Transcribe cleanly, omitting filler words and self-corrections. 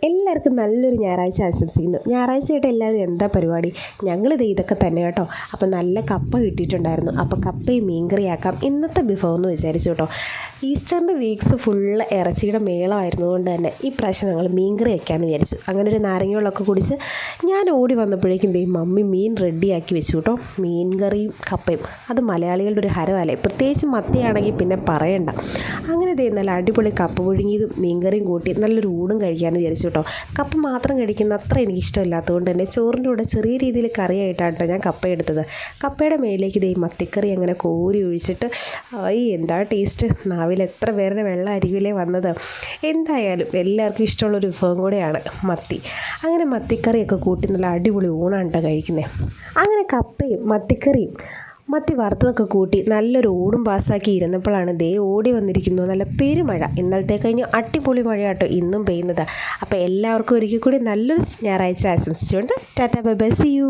എല്ലാവർക്കും നല്ലൊരു ഞായറാഴ്ച ആശംസിക്കുന്നു. ഞായറാഴ്ചയായിട്ട് എല്ലാവരും എന്താ പരിപാടി? ഞങ്ങളിത് ഇതൊക്കെ തന്നെ കേട്ടോ. അപ്പോൾ നല്ല കപ്പ കിട്ടിയിട്ടുണ്ടായിരുന്നു. അപ്പോൾ കപ്പയും മീൻകറിയാക്കാം ഇന്നത്തെ വിഭവം എന്ന് വിചാരിച്ചു കേട്ടോ. ഈസ്റ്ററിൻ്റെ വീക്സ് ഫുള്ള് ഇറച്ചിയുടെ മേളമായിരുന്നതുകൊണ്ട് തന്നെ ഈ പ്രാവശ്യം ഞങ്ങൾ മീൻകറി വയ്ക്കാമെന്ന് വിചാരിച്ചു. അങ്ങനെ ഒരു നാരങ്ങകളൊക്കെ കുടിച്ച് ഞാൻ ഓടി വന്നപ്പോഴേക്കും മമ്മി മീൻ റെഡിയാക്കി വെച്ചു കേട്ടോ. മീൻകറിയും കപ്പയും അത് മലയാളികളുടെ ഒരു ഹരമല്ലേ, പ്രത്യേകിച്ച് മത്തിയാണെങ്കിൽ പിന്നെ പറയണ്ട. അങ്ങനെ നല്ല അടിപൊളി കപ്പ പുഴുങ്ങിയതും മീൻകറിയും കൂട്ടി നല്ലൊരു ഊണും കഴിക്കാമെന്ന് വിചാരിച്ചു കേട്ടോ. കപ്പ മാത്രം കഴിക്കുന്ന അത്ര എനിക്കിഷ്ടമില്ലാത്തതുകൊണ്ട് തന്നെ ചോറിൻ്റെ കൂടെ ചെറിയ രീതിയിൽ കറിയായിട്ടാണ് കേട്ടോ ഞാൻ കപ്പ എടുത്തത്. കപ്പയുടെ മേലേക്ക് മത്തിക്കറി അങ്ങനെ കോരി ഒഴിച്ചിട്ട് എന്താ ടേസ്റ്റ്! നാവിൽ എത്ര പേരുടെ വെള്ളമായിരിക്കില്ലേ വന്നത്. എന്തായാലും എല്ലാവർക്കും ഇഷ്ടമുള്ളൊരു വിഭവം കൂടെയാണ് മത്തി. അങ്ങനെ മത്തിക്കറിയൊക്കെ കൂട്ടി നല്ല അടിപൊളി ഊണാണ് കേട്ടോ കഴിക്കുന്നത്. അങ്ങനെ കപ്പയും മത്തിക്കറിയും മത്തി വറുത്തതൊക്കെ കൂട്ടി നല്ലൊരു ഊടും പാസ്സാക്കി ഇരുന്നപ്പോഴാണ് ഓടി വന്നിരിക്കുന്നു നല്ല പെരുമഴ. ഇന്നലത്തെ കഴിഞ്ഞ് അടിപൊളി മഴയാട്ടോ ഇന്നും പെയ്യുന്നത്. അപ്പോൾ എല്ലാവർക്കും ഒരിക്കൽ കൂടി നല്ലൊരു ഞായറാഴ്ച ആശംസിച്ചുകൊണ്ട് tata bye bye, see U.